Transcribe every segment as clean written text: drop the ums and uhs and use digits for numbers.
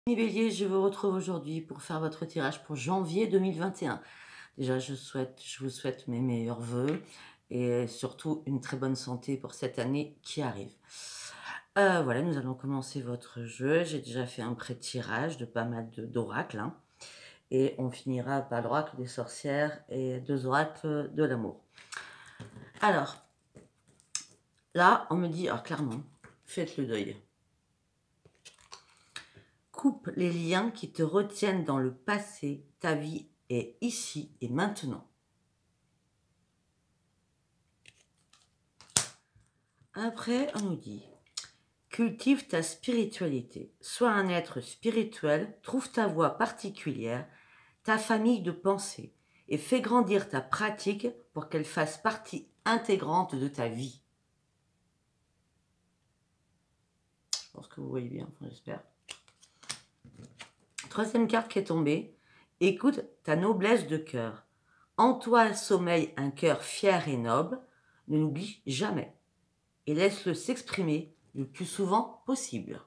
Mes béliers, je vous retrouve aujourd'hui pour faire votre tirage pour janvier 2021. Déjà, je vous souhaite mes meilleurs vœux et surtout une très bonne santé pour cette année qui arrive. Voilà, nous allons commencer votre jeu. J'ai déjà fait un pré-tirage de pas mal d'oracles. Hein, et on finira par l'oracle des sorcières et 2 oracles de l'amour. Alors, là, on me dit, clairement, faites le deuil. Coupe les liens qui te retiennent dans le passé, ta vie est ici et maintenant. Après, on nous dit, cultive ta spiritualité, sois un être spirituel, trouve ta voie particulière, ta famille de pensée et fais grandir ta pratique pour qu'elle fasse partie intégrante de ta vie. Je pense que vous voyez bien, enfin, j'espère. Troisième carte qui est tombée, écoute ta noblesse de cœur. En toi sommeille un cœur fier et noble, ne l'oublie jamais et laisse-le s'exprimer le plus souvent possible.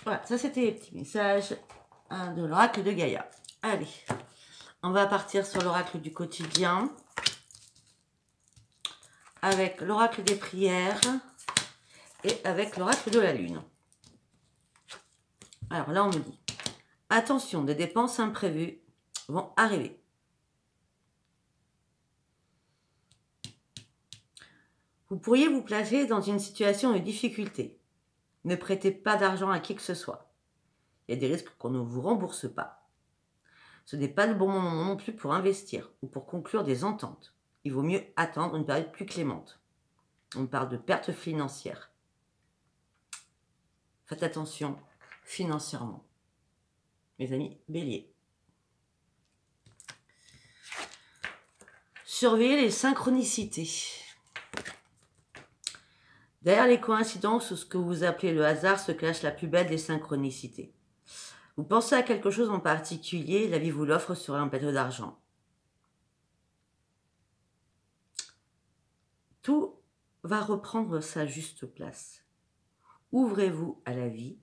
Voilà, ça c'était les petits messages de l'oracle de Gaïa. Allez, on va partir sur l'oracle du quotidien avec l'oracle des prières et avec l'oracle de la lune. Alors là, on me dit, attention, des dépenses imprévues vont arriver. Vous pourriez vous placer dans une situation de difficulté. Ne prêtez pas d'argent à qui que ce soit. Il y a des risques qu'on ne vous rembourse pas. Ce n'est pas le bon moment non plus pour investir ou pour conclure des ententes. Il vaut mieux attendre une période plus clémente. On parle de pertes financières. Faites attention financièrement. Mes amis béliers. Surveillez les synchronicités. Derrière les coïncidences ou ce que vous appelez le hasard se cache la plus belle des synchronicités. Vous pensez à quelque chose en particulier, la vie vous l'offre sur un plateau d'argent. Tout va reprendre sa juste place. Ouvrez-vous à la vie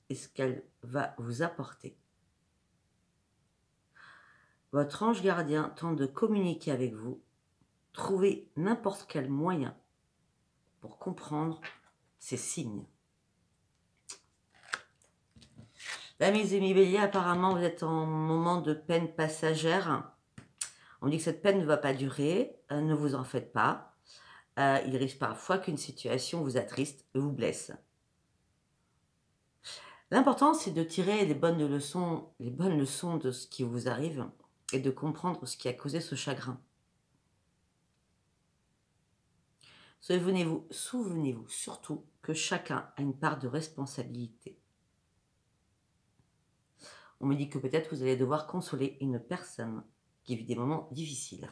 et ce qu'elle va vous apporter. Votre ange gardien tente de communiquer avec vous. Trouvez n'importe quel moyen pour comprendre ces signes. Là, mes amis béliers, apparemment, vous êtes en moment de peine passagère. On dit que cette peine ne va pas durer. Ne vous en faites pas. Il risque parfois qu'une situation vous attriste et vous blesse. L'important, c'est de tirer les bonnes leçons de ce qui vous arrive et de comprendre ce qui a causé ce chagrin. Souvenez-vous surtout que chacun a une part de responsabilité. On me dit que peut-être vous allez devoir consoler une personne qui vit des moments difficiles.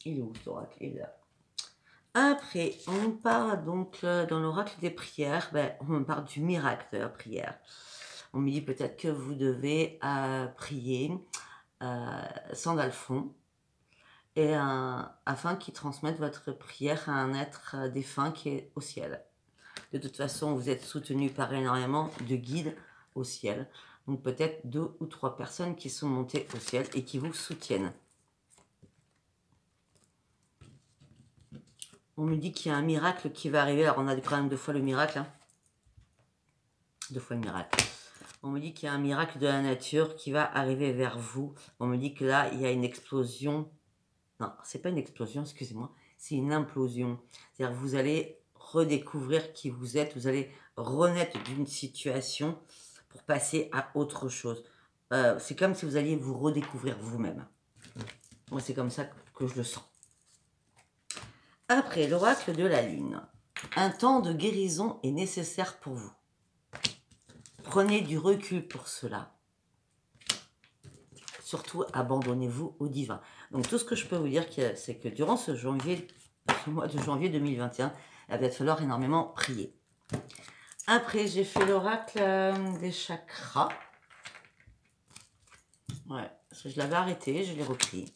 Il est où cet oracle? Il est là. Après, on part donc dans l'oracle des prières. On parle du miracle de la prière. On me dit peut-être que vous devez prier Saint Alphonse et afin qu'il transmette votre prière à un être défunt qui est au ciel. De toute façon, vous êtes soutenu par énormément de guides au ciel. Donc peut-être 2 ou 3 personnes qui sont montées au ciel et qui vous soutiennent. On me dit qu'il y a un miracle qui va arriver. Alors on a quand même 2 fois le miracle. Hein. 2 fois le miracle. On me dit qu'il y a un miracle de la nature qui va arriver vers vous. On me dit que là, il y a une explosion. Non, c'est pas une explosion, excusez-moi. C'est une implosion. C'est-à-dire que vous allez redécouvrir qui vous êtes. Vous allez renaître d'une situation pour passer à autre chose. C'est comme si vous alliez vous redécouvrir vous-même. Moi, c'est comme ça que je le sens. Après, l'oracle de la lune. Un temps de guérison est nécessaire pour vous. Prenez du recul pour cela. Surtout, abandonnez-vous au divin. Donc, tout ce que je peux vous dire, c'est que durant ce mois de janvier 2021, il va falloir énormément prier. Après, j'ai fait l'oracle des chakras. Ouais, Parce que je l'avais arrêté, je l'ai repris.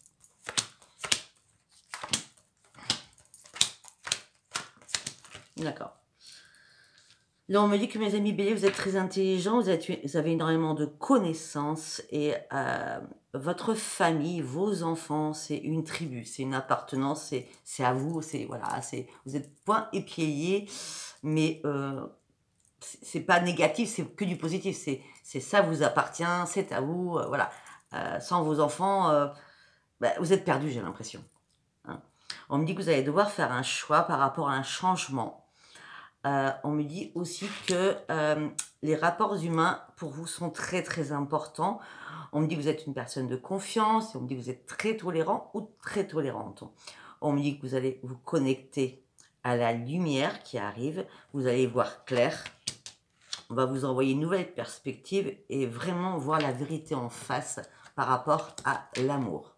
D'accord. Là, on me dit que mes amis béliers, vous êtes très intelligents, vous avez énormément de connaissances et votre famille, vos enfants, c'est une tribu, c'est une appartenance, c'est à vous, voilà, vous êtes point et pieds liés, mais c'est pas négatif, c'est que du positif, c'est ça vous appartient, c'est à vous, voilà. Sans vos enfants, vous êtes perdus, j'ai l'impression. Hein. On me dit que vous allez devoir faire un choix par rapport à un changement. On me dit aussi que les rapports humains pour vous sont très très importants. On me dit que vous êtes une personne de confiance, et on me dit que vous êtes très tolérant ou très tolérante. On me dit que vous allez vous connecter à la lumière qui arrive, vous allez voir clair. On va vous envoyer une nouvelle perspective et vraiment voir la vérité en face par rapport à l'amour.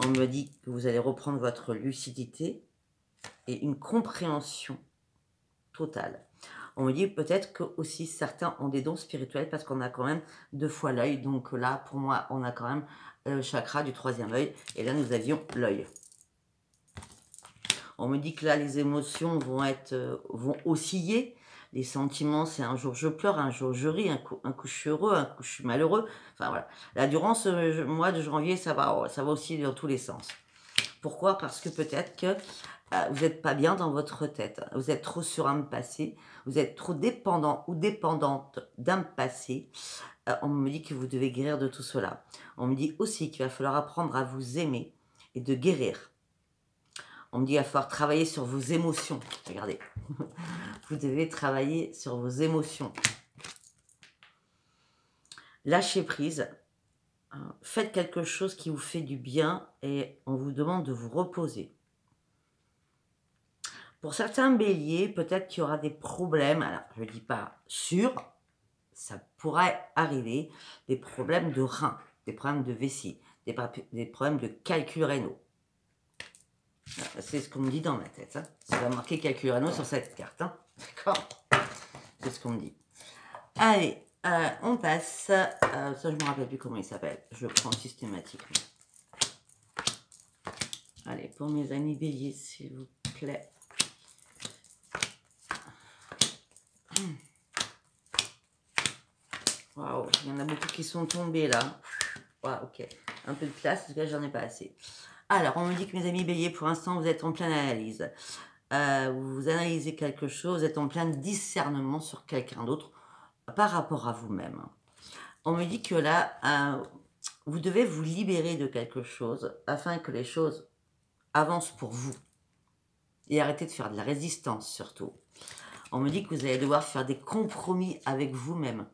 On me dit que vous allez reprendre votre lucidité et une compréhension totale. On me dit peut-être que aussi certains ont des dons spirituels parce qu'on a quand même 2 fois l'œil. Donc là, pour moi, on a quand même le chakra du 3e œil. Et là, nous avions l'œil. On me dit que là, les émotions vont osciller. Les sentiments, c'est un jour je pleure, un jour je ris, un coup je suis heureux, un coup je suis malheureux. Enfin voilà. Là, durant ce mois de janvier, ça va osciller dans tous les sens. Pourquoi? Parce que peut-être que vous n'êtes pas bien dans votre tête. Vous êtes trop sur un passé. Vous êtes trop dépendant ou dépendante d'un passé. On me dit que vous devez guérir de tout cela. On me dit aussi qu'il va falloir apprendre à vous aimer et de guérir. On me dit qu'il va falloir travailler sur vos émotions. Regardez. Vous devez travailler sur vos émotions. Lâchez prise. Faites quelque chose qui vous fait du bien et on vous demande de vous reposer. Pour certains béliers, peut-être qu'il y aura des problèmes. Alors, je ne dis pas sûr, ça pourrait arriver. Des problèmes de reins, des problèmes de vessie, des problèmes de calcul rénaux. C'est ce qu'on me dit dans ma tête. Hein. Ça va marquer calcul rénaux sur cette carte. Hein. D'accord? C'est ce qu'on me dit. Allez, on passe. Ça, je ne me rappelle plus comment il s'appelle. Je le prends systématiquement. Allez, pour mes amis béliers, s'il vous plaît. Waouh, il y en a beaucoup qui sont tombés là. Waouh, ok. Un peu de place, parce que j'en ai pas assez. Alors, on me dit que mes amis béliers, pour l'instant, vous êtes en pleine analyse. Vous analysez quelque chose, vous êtes en plein discernement sur quelqu'un d'autre par rapport à vous-même. On me dit que là, vous devez vous libérer de quelque chose afin que les choses avancent pour vous. Et arrêtez de faire de la résistance, surtout. On me dit que vous allez devoir faire des compromis avec vous-même.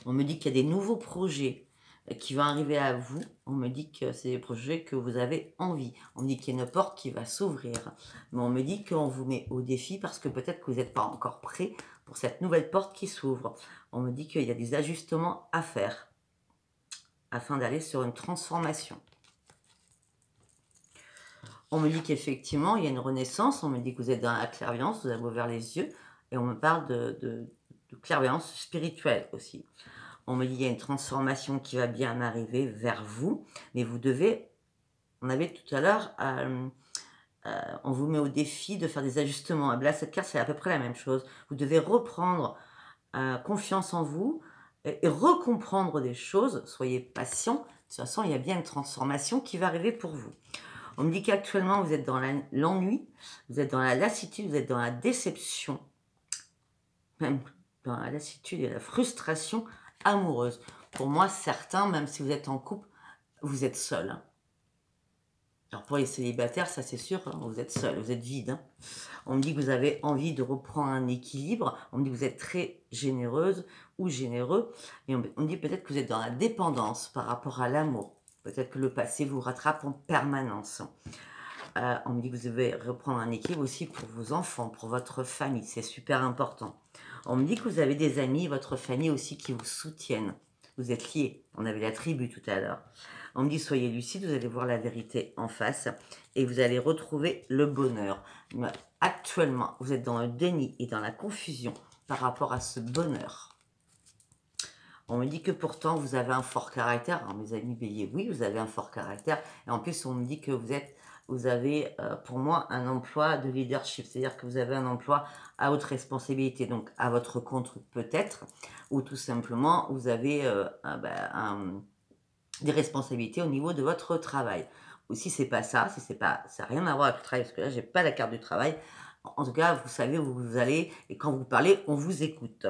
On me dit qu'il y a des nouveaux projets qui vont arriver à vous. On me dit que c'est des projets que vous avez envie. On me dit qu'il y a une porte qui va s'ouvrir. Mais on me dit qu'on vous met au défi parce que peut-être que vous n'êtes pas encore prêt pour cette nouvelle porte qui s'ouvre. On me dit qu'il y a des ajustements à faire afin d'aller sur une transformation. On me dit qu'effectivement, il y a une renaissance. On me dit que vous êtes dans la clairvoyance, vous avez ouvert les yeux. Et on me parle de clairvoyance spirituelle aussi. On me dit qu'il y a une transformation qui va bien arriver vers vous. Mais vous devez, on avait tout à l'heure, on vous met au défi de faire des ajustements. Là, cette carte, c'est à peu près la même chose. Vous devez reprendre confiance en vous et recomprendre des choses. Soyez patient. De toute façon, il y a bien une transformation qui va arriver pour vous. On me dit qu'actuellement, vous êtes dans l'ennui, vous êtes dans la lassitude, vous êtes dans la déception, même dans la lassitude et la frustration amoureuse. Pour moi, certains, même si vous êtes en couple, vous êtes seul. Hein. Alors pour les célibataires, ça c'est sûr, hein, vous êtes seul, vous êtes vide. Hein. On me dit que vous avez envie de reprendre un équilibre. On me dit que vous êtes très généreuse ou généreux. Et on me dit peut-être que vous êtes dans la dépendance par rapport à l'amour. Peut-être que le passé vous rattrape en permanence. On me dit que vous devez reprendre un équilibre aussi pour vos enfants, pour votre famille. C'est super important. On me dit que vous avez des amis, votre famille aussi qui vous soutiennent. Vous êtes liés. On avait la tribu tout à l'heure. On me dit soyez lucide, vous allez voir la vérité en face et vous allez retrouver le bonheur. Mais actuellement, vous êtes dans le déni et dans la confusion par rapport à ce bonheur. On me dit que pourtant, vous avez un fort caractère. Alors, mes amis béliers, oui, vous avez un fort caractère. Et en plus, on me dit que vous avez, pour moi, un emploi de leadership. C'est-à-dire que vous avez un emploi à haute responsabilité. Donc, à votre compte peut-être. Ou tout simplement, vous avez des responsabilités au niveau de votre travail. Ou si c'est pas ça, si c'est pas, ça n'a rien à voir avec le travail, parce que là, j'ai pas la carte du travail. En tout cas, vous savez où vous allez, et quand vous parlez, on vous écoute.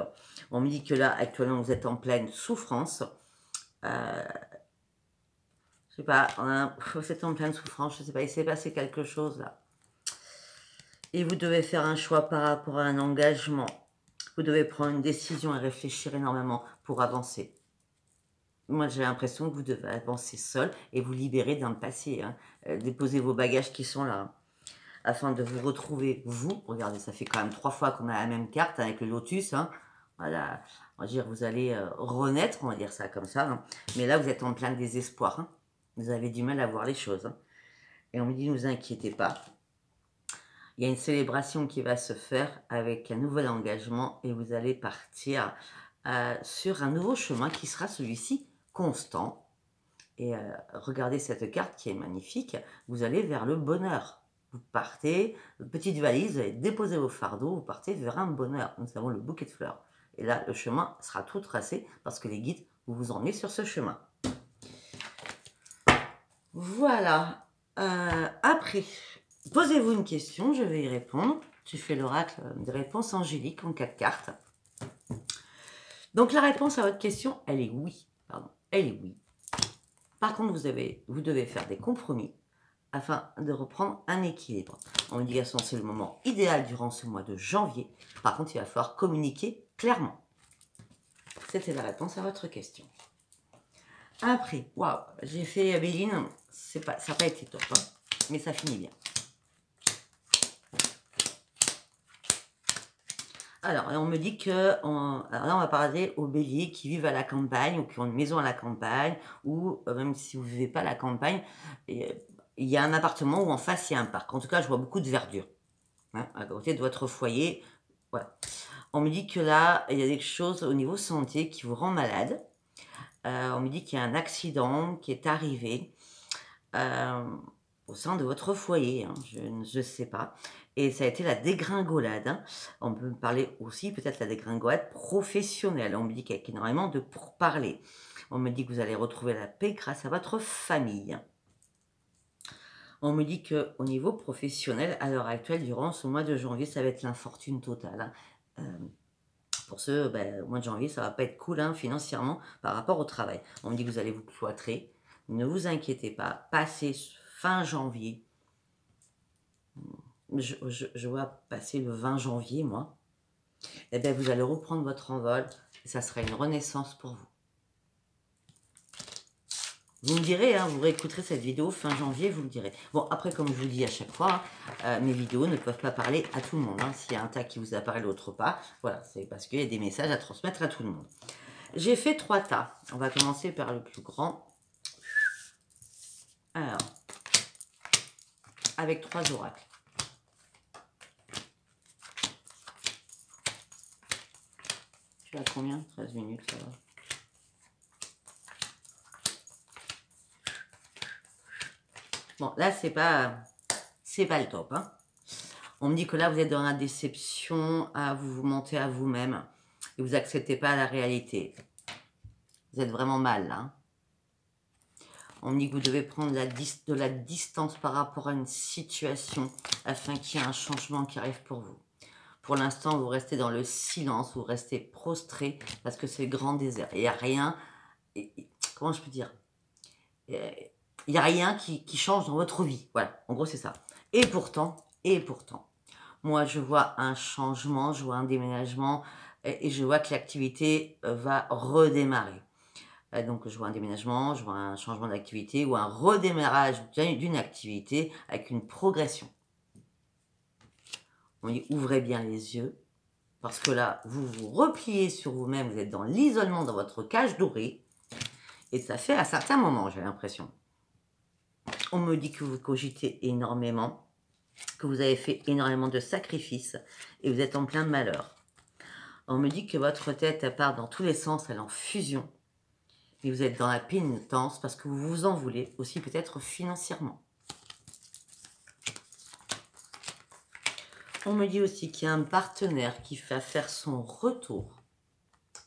On me dit que là, actuellement, vous êtes en pleine souffrance. Je sais pas, vous êtes en pleine souffrance, je sais pas, il s'est passé quelque chose là. Et vous devez faire un choix par rapport à un engagement. Vous devez prendre une décision et réfléchir énormément pour avancer. Moi, j'ai l'impression que vous devez avancer seul et vous libérer d'un passé. Hein. Déposer vos bagages qui sont là. Hein, afin de vous retrouver, vous. Regardez, ça fait quand même 3 fois qu'on a la même carte avec le lotus. Hein. Voilà, on va dire, vous allez renaître, on va dire ça comme ça. Hein. Mais là, vous êtes en plein désespoir. Hein. Vous avez du mal à voir les choses. Hein. Et on me dit, ne vous inquiétez pas. Il y a une célébration qui va se faire avec un nouvel engagement et vous allez partir sur un nouveau chemin qui sera celui-ci constant. Et regardez cette carte qui est magnifique. Vous allez vers le bonheur. Vous partez, petite valise, vous allez déposer vos fardeaux, vous partez vers un bonheur. Nous avons le bouquet de fleurs. Et là, le chemin sera tout tracé parce que les guides vous emmenez sur ce chemin. Voilà. Après, posez-vous une question, je vais y répondre. J'ai fait l'oracle des réponses angéliques en 4 cartes. Donc la réponse à votre question, elle est oui. Pardon, elle est oui. Par contre, vous devez faire des compromis afin de reprendre un équilibre. En médiation, c'est le moment idéal durant ce mois de janvier. Par contre, il va falloir communiquer clairement. C'était la réponse à votre question. Après, waouh, j'ai fait Béline, ça n'a pas été top, hein, mais ça finit bien. Alors, on me dit que, alors là, on va parler aux béliers qui vivent à la campagne ou qui ont une maison à la campagne, ou même si vous ne vivez pas à la campagne, il y a un appartement où en face, il y a un parc. En tout cas, je vois beaucoup de verdure hein, à côté de votre foyer. Voilà. On me dit que là, il y a des choses au niveau santé qui vous rend malade. On me dit qu'il y a un accident qui est arrivé au sein de votre foyer, hein, je ne sais pas. Et ça a été la dégringolade. Hein. On peut parler aussi peut-être la dégringolade professionnelle. On me dit qu'il y a énormément de pourparlers. On me dit que vous allez retrouver la paix grâce à votre famille. On me dit qu'au niveau professionnel, à l'heure actuelle, durant ce mois de janvier, ça va être l'infortune totale. Hein. Pour ceux, au mois de janvier, ça va pas être cool hein, financièrement par rapport au travail. On me dit que vous allez vous cloîtrer. Ne vous inquiétez pas. Passez fin janvier. Je vois passer le 20 janvier, moi. Eh bien, vous allez reprendre votre envol. Et ça sera une renaissance pour vous. Vous me direz, hein, vous réécouterez cette vidéo fin janvier, vous me direz. Bon, après, comme je vous dis à chaque fois, mes vidéos ne peuvent pas parler à tout le monde. Hein. S'il y a un tas qui vous apparaît, l'autre pas, voilà, c'est parce qu'il y a des messages à transmettre à tout le monde. J'ai fait 3 tas. On va commencer par le plus grand. Alors, avec 3 oracles. Je suis à combien? 13 minutes, ça va. Bon, là, c'est pas le top. Hein. On me dit que là, vous êtes dans la déception, vous mentez à vous-même et vous n'acceptez pas la réalité. Vous êtes vraiment mal, là. Hein. On me dit que vous devez prendre de la distance par rapport à une situation afin qu'il y ait un changement qui arrive pour vous. Pour l'instant, vous restez dans le silence, vous restez prostré parce que c'est le grand désert. Il n'y a rien, comment je peux dire, il n'y a rien qui change dans votre vie. Voilà, en gros, c'est ça. Et pourtant, moi, je vois un changement, je vois un déménagement et je vois que l'activité va redémarrer. Donc, je vois un déménagement, je vois un changement d'activité ou un redémarrage d'une activité avec une progression. On dit, ouvrez bien les yeux, parce que là, vous vous repliez sur vous-même, vous êtes dans l'isolement, dans votre cage dorée, et ça fait à certains moments, j'ai l'impression. On me dit que vous cogitez énormément, que vous avez fait énormément de sacrifices, et vous êtes en plein malheur. On me dit que votre tête, elle part dans tous les sens, elle est en fusion. Et vous êtes dans la pénitence parce que vous vous en voulez, aussi peut-être financièrement. On me dit aussi qu'il y a un partenaire qui va faire son retour,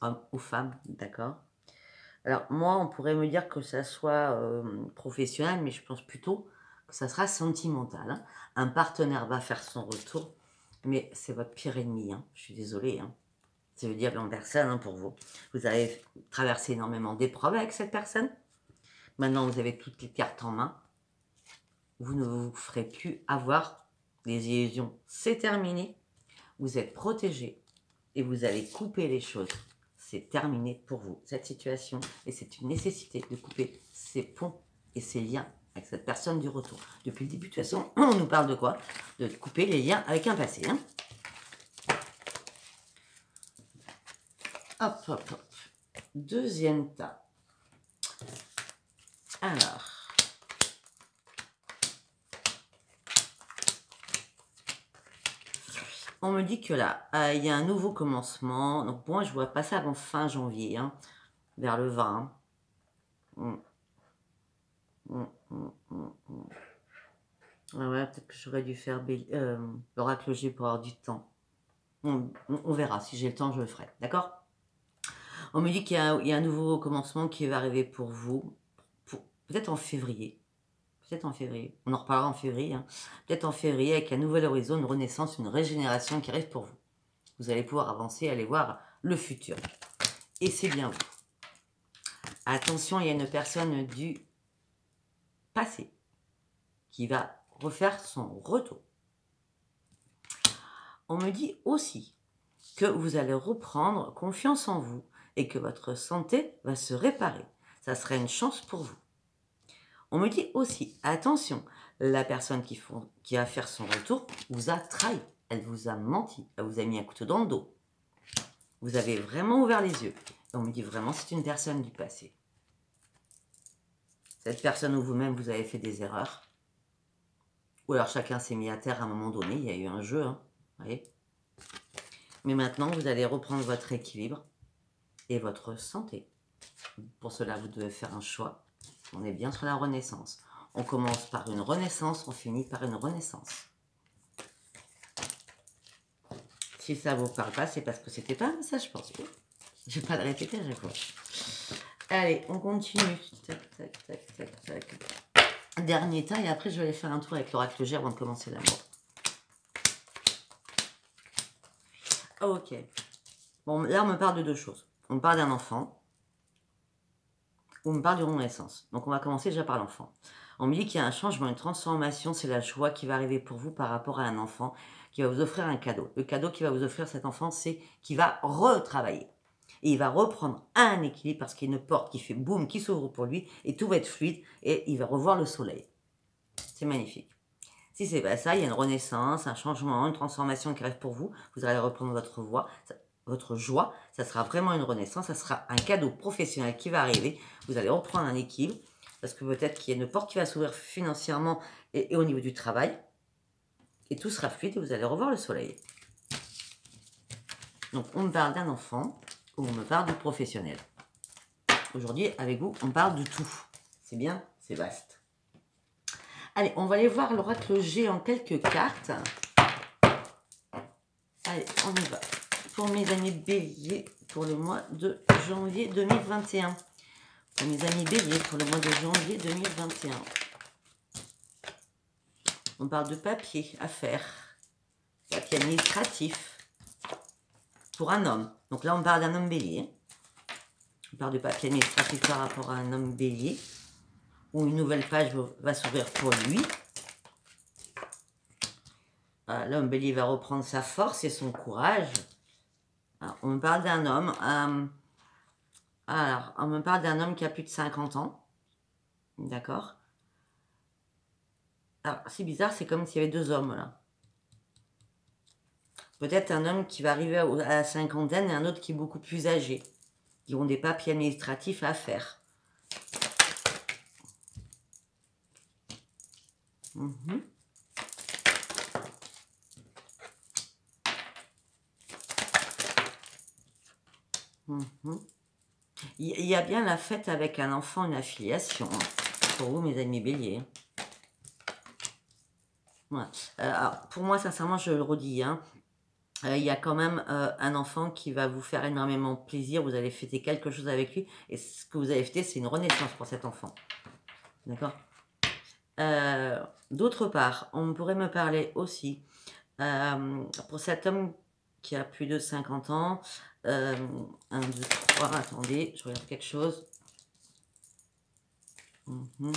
homme ou femme, d'accord? Alors moi, on pourrait me dire que ça soit professionnel, mais je pense plutôt que ça sera sentimental, hein. Un partenaire va faire son retour, mais c'est votre pire ennemi, hein. Je suis désolée, hein. C'est le diable en personne, hein, pour vous. Vous avez traversé énormément d'épreuves avec cette personne. Maintenant, vous avez toutes les cartes en main. Vous ne vous ferez plus avoir. Les illusions, c'est terminé. Vous êtes protégé et vous allez couper les choses. C'est terminé pour vous, cette situation. Et c'est une nécessité de couper ces ponts et ces liens avec cette personne du retour. Depuis le début, de toute façon, on nous parle de quoi? De couper les liens avec un passé, hein. Hop, hop, hop. Deuxième tas. Alors. On me dit que là, il y a un nouveau commencement. Donc moi, je vois pas ça avant fin janvier, hein, vers le 20. Ah ouais, peut-être que j'aurais dû faire l'oracle G pour avoir du temps. On verra. Si j'ai le temps, je le ferai. D'accord? On me dit qu'il y a un nouveau commencement qui va arriver pour vous. Peut-être en février. Peut-être en février. On en reparlera en février. Hein. Peut-être en février avec un nouvel horizon, une renaissance, une régénération qui arrive pour vous. Vous allez pouvoir avancer, aller voir le futur. Et c'est bien vous. Attention, il y a une personne du passé qui va refaire son retour. On me dit aussi que vous allez reprendre confiance en vous et que votre santé va se réparer. Ça serait une chance pour vous. On me dit aussi, attention, la personne qui va faire son retour vous a trahi. Elle vous a menti. Elle vous a mis un couteau dans le dos. Vous avez vraiment ouvert les yeux. Et on me dit vraiment, c'est une personne du passé. Cette personne ou vous-même, vous avez fait des erreurs. Ou alors chacun s'est mis à terre à un moment donné. Il y a eu un jeu, hein, vous voyez. Mais maintenant, vous allez reprendre votre équilibre et votre santé. Pour cela, vous devez faire un choix. On est bien sur la renaissance. On commence par une renaissance, on finit par une renaissance. Si ça ne vous parle pas, c'est parce que c'était pas un message pour vous. Je ne vais pas le répéter à chaque fois. Allez, on continue. Tac, tac, tac, tac, tac. Dernier tas, et après je vais aller faire un tour avec l'oracle G avant de commencer l'amour. Ok. Bon, là, on me parle de deux choses. On me parle d'un enfant. On me parle d'une renaissance. Donc, on va commencer déjà par l'enfant. On me dit qu'il y a un changement, une transformation. C'est la joie qui va arriver pour vous par rapport à un enfant qui va vous offrir un cadeau. Le cadeau qui va vous offrir cet enfant, c'est qu'il va retravailler. Et il va reprendre un équilibre parce qu'il y a une porte qui fait boum, qui s'ouvre pour lui. Et tout va être fluide et il va revoir le soleil. C'est magnifique. Si c'est pas ça, il y a une renaissance, un changement, une transformation qui arrive pour vous. Vous allez reprendre votre joie. Ça sera vraiment une renaissance. Ça sera un cadeau professionnel qui va arriver. Vous allez reprendre un équilibre. Parce que peut-être qu'il y a une porte qui va s'ouvrir financièrement et au niveau du travail. Et tout sera fluide et vous allez revoir le soleil. Donc, on me parle d'un enfant ou on me parle du professionnel. Aujourd'hui, avec vous, on parle de tout. C'est bien, c'est vaste. Allez, on va aller voir l'oracle G en quelques cartes. Allez, on y va. Pour mes amis béliers, pour le mois de janvier 2021. Pour mes amis béliers, pour le mois de janvier 2021. On parle de papier à faire. Papier administratif. Pour un homme. Donc là, on parle d'un homme bélier. On parle de papier administratif par rapport à un homme bélier. Où une nouvelle page va s'ouvrir pour lui. L'homme bélier va reprendre sa force et son courage. Alors, on me parle d'un homme. Alors, on me parle d'un homme qui a plus de 50 ans. D'accord. Alors, c'est bizarre, c'est comme s'il y avait deux hommes là. Peut-être un homme qui va arriver à la cinquantaine et un autre qui est beaucoup plus âgé. Qui ont des papiers administratifs à faire. Mhm. Il y a bien la fête avec un enfant, une affiliation, hein, pour vous, mes amis béliers. Ouais. Alors, pour moi, sincèrement, je le redis, hein, il y a quand même un enfant qui va vous faire énormément plaisir. Vous allez fêter quelque chose avec lui. Et ce que vous allez fêter, c'est une renaissance pour cet enfant. D'accord. D'autre part, on pourrait me parler aussi, pour cet homme qui a plus de 50 ans, 1, 2, 3, attendez, je regarde quelque chose. Mhm.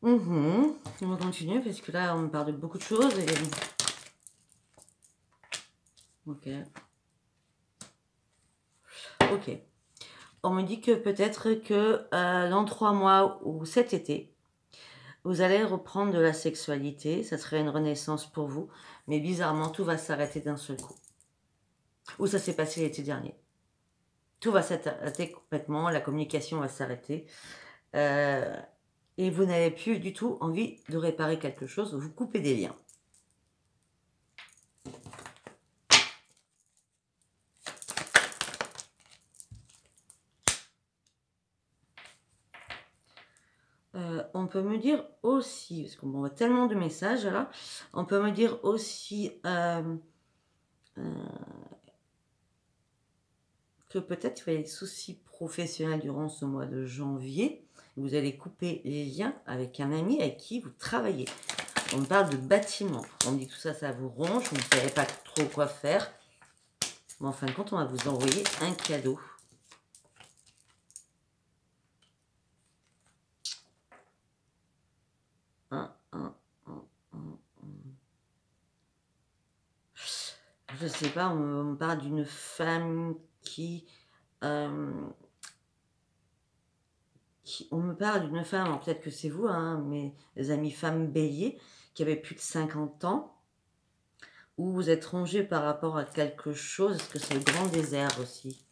Mhm. On va continuer parce que là, on me parle de beaucoup de choses. Et... Ok. Ok. On me dit que peut-être que dans 3 mois ou cet été, vous allez reprendre de la sexualité. Ça serait une renaissance pour vous. Mais bizarrement, tout va s'arrêter d'un seul coup. Ou ça s'est passé l'été dernier. Tout va s'arrêter complètement. La communication va s'arrêter. Et vous n'avez plus du tout envie de réparer quelque chose. Vous coupez des liens. On peut me dire aussi, parce qu'on m'envoie tellement de messages là, on peut me dire aussi que peut-être il y a des soucis professionnels durant ce mois de janvier. Vous allez couper les liens avec un ami avec qui vous travaillez. On me parle de bâtiment. On me dit tout ça, ça vous ronge, vous ne savez pas trop quoi faire. Mais en fin de compte, on va vous envoyer un cadeau. Je sais pas, on me parle d'une femme on me parle d'une femme, alors peut-être que c'est vous, hein, mes amis femmes béliers, qui avaient plus de 50 ans, où vous êtes rongé par rapport à quelque chose, est-ce que c'est le grand désert aussi?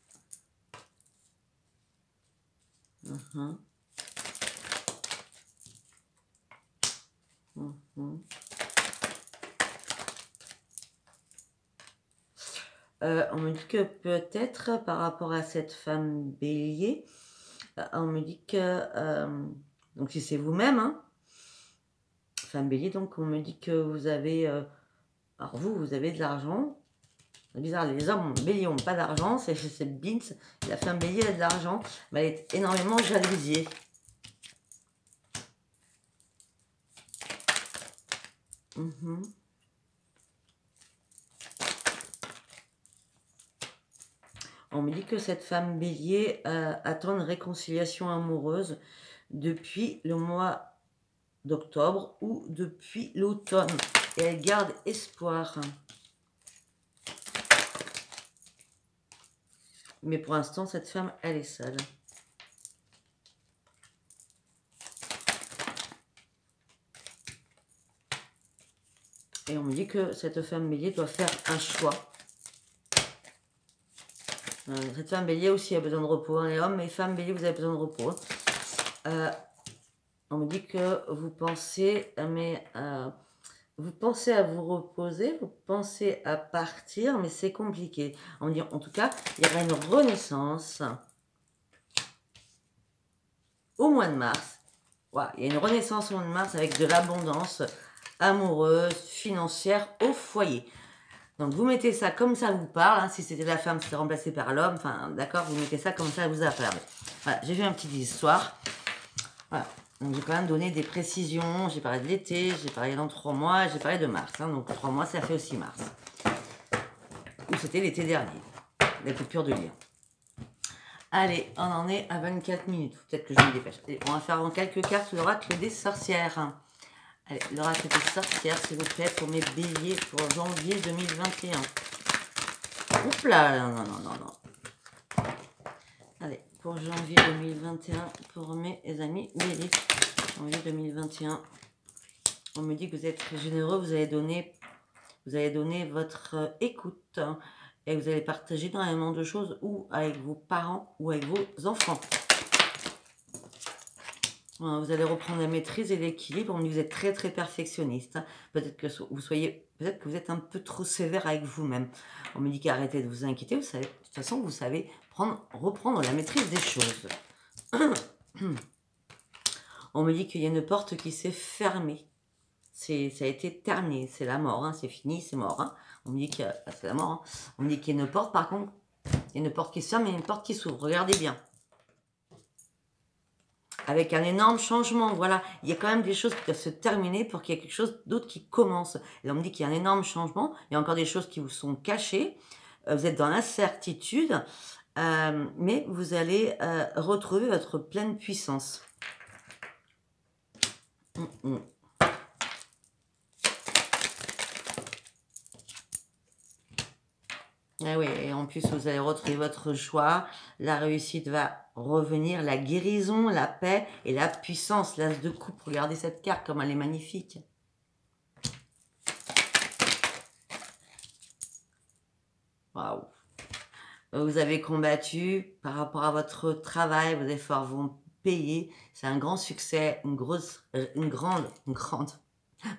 On me dit que peut-être par rapport à cette femme bélier, on me dit que, donc si c'est vous-même, hein, femme bélier, donc on me dit que vous avez, alors vous avez de l'argent. C'est bizarre, les hommes bélier n'ont pas d'argent, c'est Binks, la femme bélier a de l'argent, mais elle est énormément jalousiée. On me dit que cette femme bélier attend une réconciliation amoureuse depuis le mois d'octobre ou depuis l'automne. Et elle garde espoir. Mais pour l'instant, cette femme, elle est seule. Et on me dit que cette femme bélier doit faire un choix. Cette femme bélier aussi a besoin de repos. Les hommes et femmes bélier, vous avez besoin de repos. On me dit que vous pensez, vous pensez à vous reposer, vous pensez à partir, mais c'est compliqué. On me dit, en tout cas, il y aura une renaissance au mois de mars. Voilà, il y a une renaissance au mois de mars avec de l'abondance amoureuse, financière au foyer. Donc vous mettez ça comme ça vous parle, hein. Si c'était la femme, c'est remplacé par l'homme, enfin d'accord, vous mettez ça comme ça vous a parlé. Voilà, j'ai fait une petite histoire. Voilà, donc j'ai quand même donné des précisions, j'ai parlé de l'été, j'ai parlé dans 3 mois, j'ai parlé de mars, hein. Donc 3 mois ça fait aussi mars. Ou c'était l'été dernier, la coupure de lien. Allez, on en est à 24 minutes, peut-être que je me dépêche. Allez, on va faire en quelques cartes l'oracle des sorcières. Allez, l'oracle des sorcières, s'il vous plaît, pour mes béliers pour janvier 2021. Oups là, non. Allez, pour janvier 2021, pour mes amis béliers. Janvier 2021. On me dit que vous êtes très généreux, vous allez donner votre écoute. Et vous allez partager énormément de choses ou avec vos parents ou avec vos enfants. Voilà, vous allez reprendre la maîtrise et l'équilibre. On me dit que vous êtes très très perfectionniste. Hein. Peut-être que vous êtes un peu trop sévère avec vous-même. On me dit qu'arrêtez de vous inquiéter. Vous savez, de toute façon, vous savez reprendre la maîtrise des choses. On me dit qu'il y a une porte qui s'est fermée. Ça a été terminé. C'est la mort. Hein. C'est fini, c'est mort. Hein. On me dit que c'est la mort. Hein. On me dit qu'il y a une porte. Par contre, il y a une porte qui se ferme et une porte qui s'ouvre. Regardez bien. Avec un énorme changement, voilà. Il y a quand même des choses qui doivent se terminer pour qu'il y ait quelque chose d'autre qui commence. Et on me dit qu'il y a un énorme changement. Il y a encore des choses qui vous sont cachées. Vous êtes dans l'incertitude. Mais vous allez retrouver votre pleine puissance. Ah oui, et en plus, vous allez retrouver votre choix. La réussite va revenir, la guérison, la paix et la puissance. L'as de coupe, regardez cette carte comme elle est magnifique. Waouh. Vous avez combattu par rapport à votre travail, vos efforts vont payer. C'est un grand succès, une grande,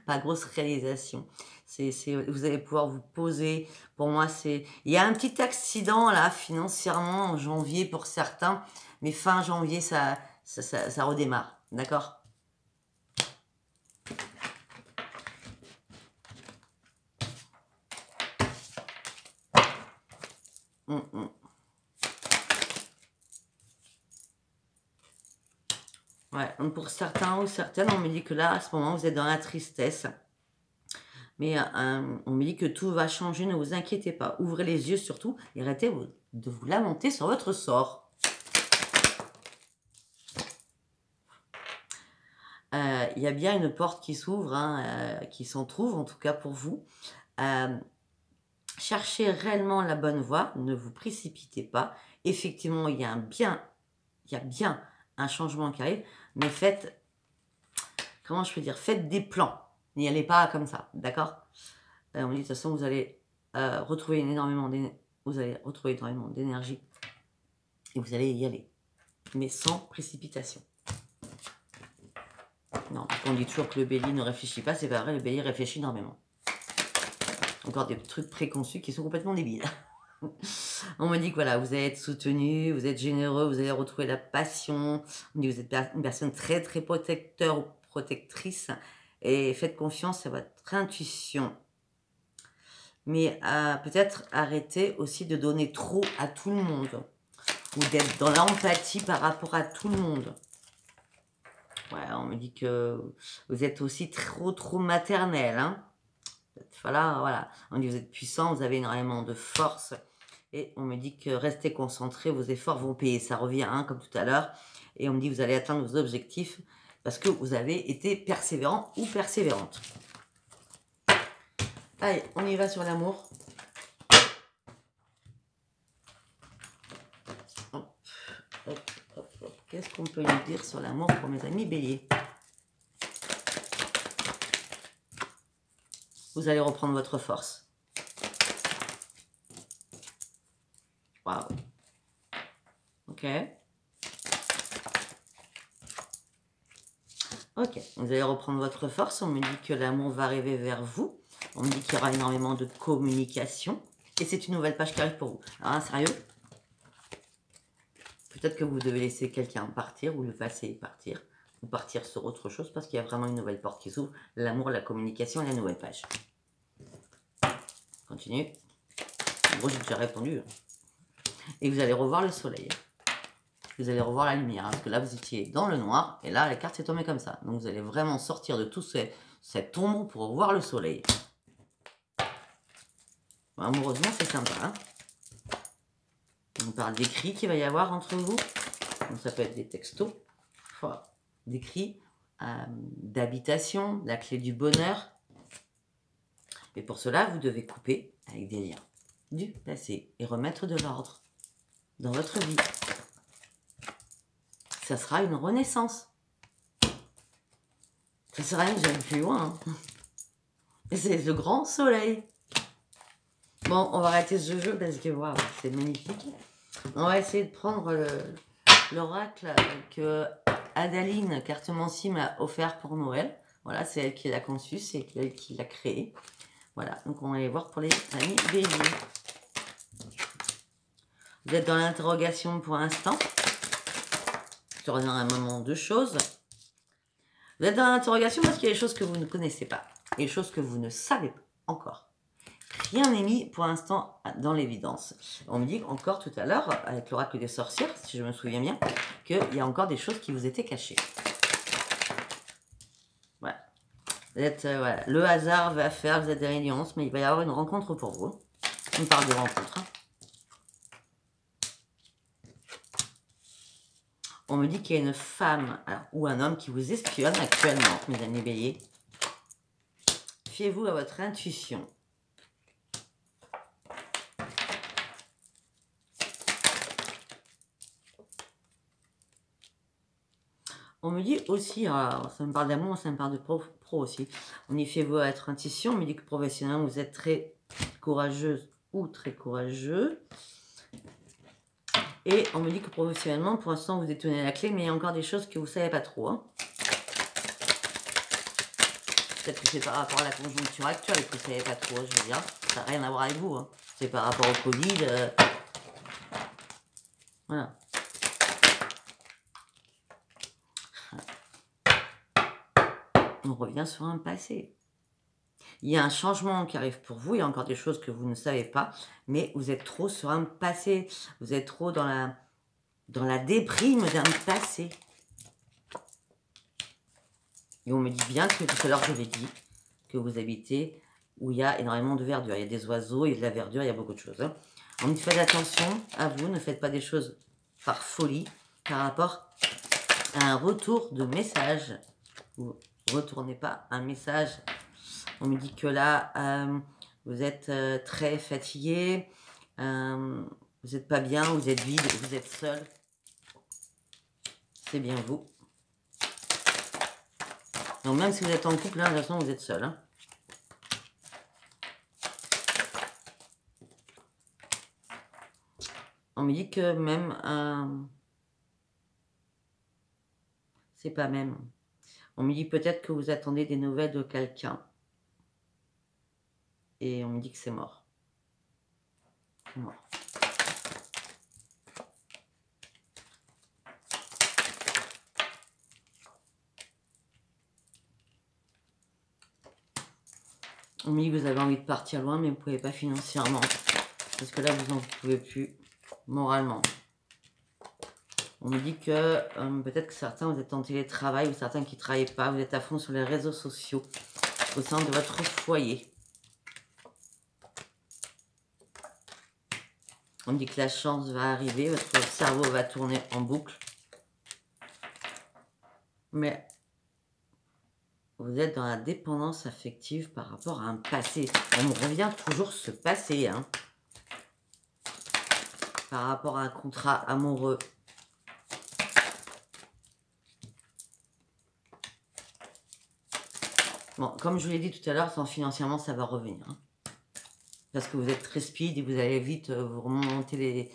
pas grosse réalisation. Vous allez pouvoir vous poser. Pour moi, il y a un petit accident là, financièrement, en janvier pour certains, mais fin janvier, ça redémarre. D'accord? Ouais, pour certains ou certaines, on me dit que là, à ce moment, vous êtes dans la tristesse. Mais on me dit que tout va changer, ne vous inquiétez pas. Ouvrez les yeux surtout et arrêtez de vous lamenter sur votre sort. Il y a bien une porte qui s'ouvre, hein, qui s'en trouve, en tout cas pour vous. Cherchez réellement la bonne voie, ne vous précipitez pas. Effectivement, il y a bien un changement qui arrive, mais faites des plans. N'y allez pas comme ça, d'accord? On dit de toute façon, vous allez retrouver énormément d'énergie et vous allez y aller, mais sans précipitation. Non, on dit toujours que le bélier ne réfléchit pas, c'est pas vrai, le bélier réfléchit énormément. Encore des trucs préconçus qui sont complètement débiles. On me dit que voilà, vous allez être soutenu, vous êtes généreux, vous allez retrouver la passion. On dit que vous êtes une personne très très protecteur ou protectrice et faites confiance à votre intuition. Mais peut-être arrêtez aussi de donner trop à tout le monde ou d'être dans l'empathie par rapport à tout le monde. Ouais, on me dit que vous êtes aussi trop maternel. Hein. Voilà. On dit que vous êtes puissant, vous avez énormément de force. Et on me dit que restez concentré, vos efforts vont payer. Ça revient, hein, comme tout à l'heure. Et on me dit que vous allez atteindre vos objectifs parce que vous avez été persévérant ou persévérante. Allez, on y va sur l'amour. Qu'est-ce qu'on peut nous dire sur l'amour pour mes amis béliers? Vous allez reprendre votre force. Waouh. Ok. Ok, vous allez reprendre votre force. On me dit que l'amour va arriver vers vous. On me dit qu'il y aura énormément de communication. Et c'est une nouvelle page qui arrive pour vous. Alors, sérieux? Peut-être que vous devez laisser quelqu'un partir ou le passer partir. Ou partir sur autre chose parce qu'il y a vraiment une nouvelle porte qui s'ouvre. L'amour, la communication et la nouvelle page. Continue. En gros, j'ai déjà répondu. Et vous allez revoir le soleil. Vous allez revoir la lumière. Parce que là, vous étiez dans le noir. Et là, la carte s'est tombée comme ça. Donc, vous allez vraiment sortir de tout cette ombre pour voir le soleil. Bon, amoureusement, c'est sympa. Hein, on parle d'écrits qu'il va y avoir entre vous. Donc, ça peut être des textos. Enfin, d'écrits. D'habitation. La clé du bonheur. Et pour cela, vous devez couper avec des liens du passé et remettre de l'ordre dans votre vie. Ça sera une renaissance. Ça sert à rien que j'aille plus loin. Hein. C'est le grand soleil. Bon, on va arrêter ce jeu parce que waouh, c'est magnifique. On va essayer de prendre l'oracle que Adaline Cartomancie m'a offert pour Noël. Voilà, c'est elle qui l'a conçu, c'est elle qui l'a créé. Voilà, donc on va aller voir pour les amis béliers. Vous êtes dans l'interrogation pour l'instant. Sur un moment de choses. Vous êtes dans l'interrogation parce qu'il y a des choses que vous ne connaissez pas. Et des choses que vous ne savez pas encore. Rien n'est mis pour l'instant dans l'évidence. On me dit encore tout à l'heure, avec l'oracle des sorcières, si je me souviens bien, qu'il y a encore des choses qui vous étaient cachées. Voilà. Vous êtes, voilà. Le hasard va faire, vous êtes des alliances, mais il va y avoir une rencontre pour vous. On parle de rencontre. On me dit qu'il y a une femme ou un homme qui vous espionne actuellement, mes amis béliers. Fiez-vous à votre intuition. On me dit aussi, alors, ça me parle d'amour, ça me parle de pro aussi. On y fait vous à votre intuition. On me dit que professionnellement, vous êtes très courageuse ou très courageux. Et on me dit que professionnellement, pour l'instant, vous détenez la clé, mais il y a encore des choses que vous ne savez pas trop. Hein. Peut-être que c'est par rapport à la conjoncture actuelle que vous ne savez pas trop, je veux dire. Ça n'a rien à voir avec vous. Hein. C'est par rapport au Covid. Voilà. On revient sur un passé. Il y a un changement qui arrive pour vous. Il y a encore des choses que vous ne savez pas. Mais vous êtes trop sur un passé. Vous êtes trop dans la déprime d'un passé. Et on me dit bien que tout à l'heure, je l'ai dit, que vous habitez où il y a énormément de verdure. Il y a des oiseaux, il y a de la verdure, il y a beaucoup de choses. Hein. On me dit faites attention à vous. Ne faites pas des choses par folie par rapport à un retour de message. Vous ne retournez pas un message. On me dit que là, vous êtes très fatigué, vous n'êtes pas bien, vous êtes vide, vous êtes seul. C'est bien vous. Donc même si vous êtes en couple, là, de toute façon, vous êtes seul. Hein. On me dit que même... c'est pas même. On me dit peut-être que vous attendez des nouvelles de quelqu'un. Et on me dit que c'est mort. C'est mort. On me dit que vous avez envie de partir loin, mais vous ne pouvez pas financièrement. Parce que là, vous n'en pouvez plus moralement. On me dit que peut-être que certains, vous êtes en télétravail ou certains qui ne travaillent pas. Vous êtes à fond sur les réseaux sociaux au sein de votre foyer. On me dit que la chance va arriver, votre cerveau va tourner en boucle. Mais vous êtes dans la dépendance affective par rapport à un passé. On me revient toujours ce passé. Hein. Par rapport à un contrat amoureux. Bon, comme je vous l'ai dit tout à l'heure, financièrement, ça va revenir. Hein. Parce que vous êtes très speed et vous allez vite vous remonter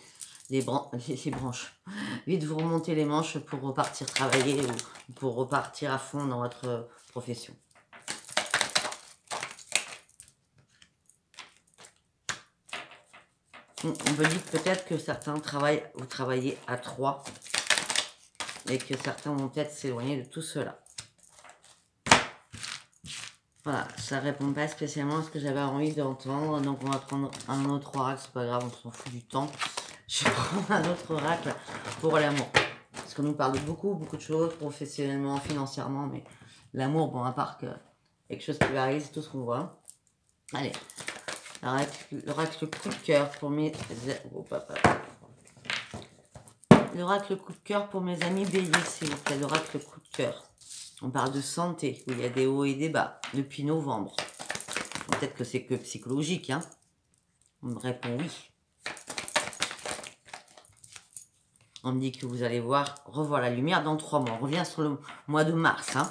les branches. Vite vous remonter les manches pour repartir travailler ou pour repartir à fond dans votre profession. On me dit peut-être que certains vous travaillez à 3 et que certains vont peut-être s'éloigner de tout cela. Voilà, ça ne répond pas spécialement à ce que j'avais envie d'entendre. Donc on va prendre un autre oracle, c'est pas grave, on s'en fout du temps. Je vais prendre un autre oracle pour l'amour. Parce qu'on nous parle de beaucoup de choses, professionnellement, financièrement, mais l'amour, bon, à part que quelque chose qui va arriver, c'est tout ce qu'on voit. Allez, l'oracle coup de cœur pour mes... L'oracle coup de cœur pour mes amis béliers, s'il vous plaît, l'oracle coup de cœur. On parle de santé, où il y a des hauts et des bas, depuis novembre. Peut-être que c'est que psychologique, hein. On me répond oui. On me dit que vous allez revoir la lumière dans 3 mois. On revient sur le mois de mars, hein.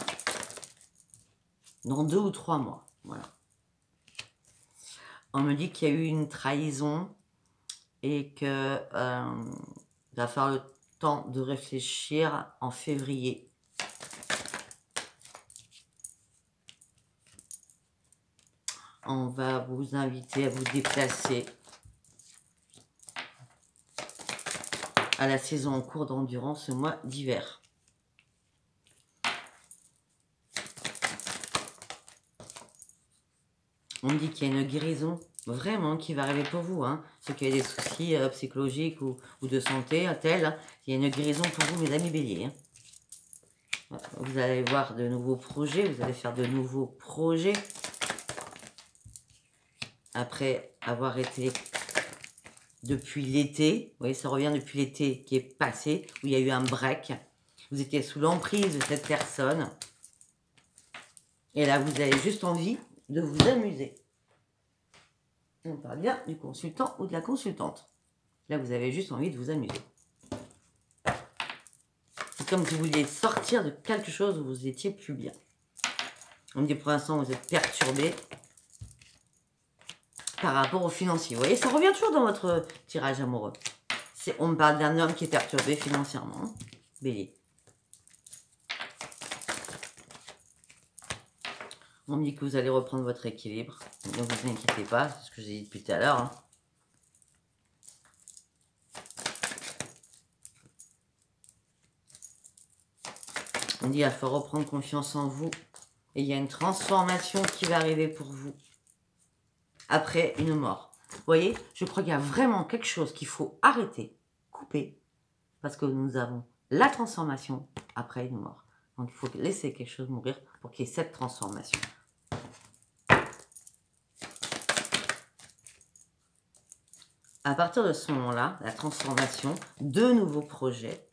Dans 2 ou 3 mois, voilà. On me dit qu'il y a eu une trahison et que il va falloir le temps de réfléchir en février. On va vous inviter à vous déplacer à la saison en cours d'endurance ce mois d'hiver. On me dit qu'il y a une guérison vraiment qui va arriver pour vous. Hein. Ceux qui ont des soucis psychologiques ou de santé, tel, il y a une guérison pour vous, mes amis béliers. Hein. Vous allez voir de nouveaux projets, vous allez faire de nouveaux projets. Après avoir été depuis l'été, vous voyez, ça revient depuis l'été qui est passé, où il y a eu un break. Vous étiez sous l'emprise de cette personne. Et là, vous avez juste envie de vous amuser. On parle bien du consultant ou de la consultante. Là, vous avez juste envie de vous amuser. C'est comme si vous vouliez sortir de quelque chose où vous étiez plus bien. On me dit pour l'instant, vous êtes perturbé par rapport au financier. Vous voyez, ça revient toujours dans votre tirage amoureux. On me parle d'un homme qui est perturbé financièrement. Bélier. On me dit que vous allez reprendre votre équilibre. Ne vous inquiétez pas, c'est ce que j'ai dit depuis tout à l'heure. Hein. On me dit qu'il va falloir reprendre confiance en vous. Et il y a une transformation qui va arriver pour vous. Après une mort. Vous voyez, je crois qu'il y a vraiment quelque chose qu'il faut arrêter, couper. Parce que nous avons la transformation après une mort. Donc il faut laisser quelque chose mourir pour qu'il y ait cette transformation. À partir de ce moment-là, la transformation, de nouveaux projets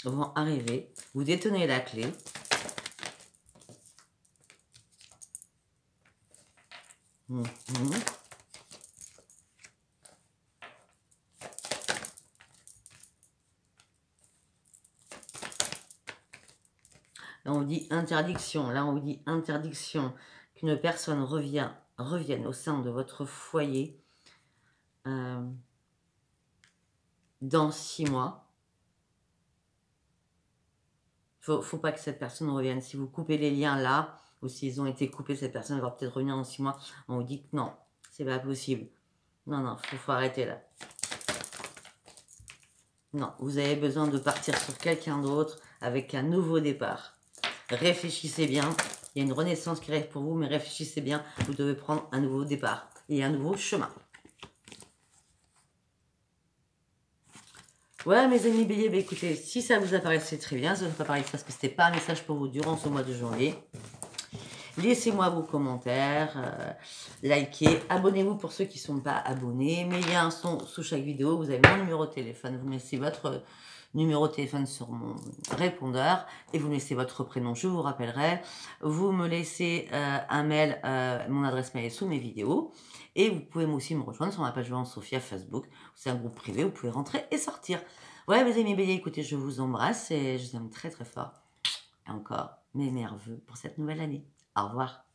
vont arriver. Vous détenez la clé. Là, on dit interdiction. Là, on vous dit interdiction. Qu'une personne revienne au sein de votre foyer dans 6 mois. Faut pas que cette personne revienne. Si vous coupez les liens là, ou s'ils ont été coupés, cette personne va peut-être revenir dans 6 mois. On vous dit que non, c'est pas possible. Non, non, faut arrêter là. Non, vous avez besoin de partir sur quelqu'un d'autre avec un nouveau départ. Réfléchissez bien. Il y a une renaissance qui arrive pour vous, mais réfléchissez bien. Vous devez prendre un nouveau départ et un nouveau chemin. Ouais, mes amis béliers, bah écoutez, si ça vous apparaît, c'est très bien. Ça ne va pas paraître parce que ce n'était pas un message pour vous durant ce mois de janvier. Laissez-moi vos commentaires, likez, abonnez-vous pour ceux qui ne sont pas abonnés. Mes liens sont sous chaque vidéo. Vous avez mon numéro de téléphone. Vous me laissez votre numéro de téléphone sur mon répondeur et vous me laissez votre prénom, je vous rappellerai. Vous me laissez un mail, mon adresse mail est sous mes vidéos. Et vous pouvez aussi me rejoindre sur ma page Véronique Sophia Facebook. C'est un groupe privé, vous pouvez rentrer et sortir. Ouais, mes amis béliers, écoutez, je vous embrasse et je vous aime très très fort. Et encore, mes meilleurs vœux pour cette nouvelle année. Au revoir.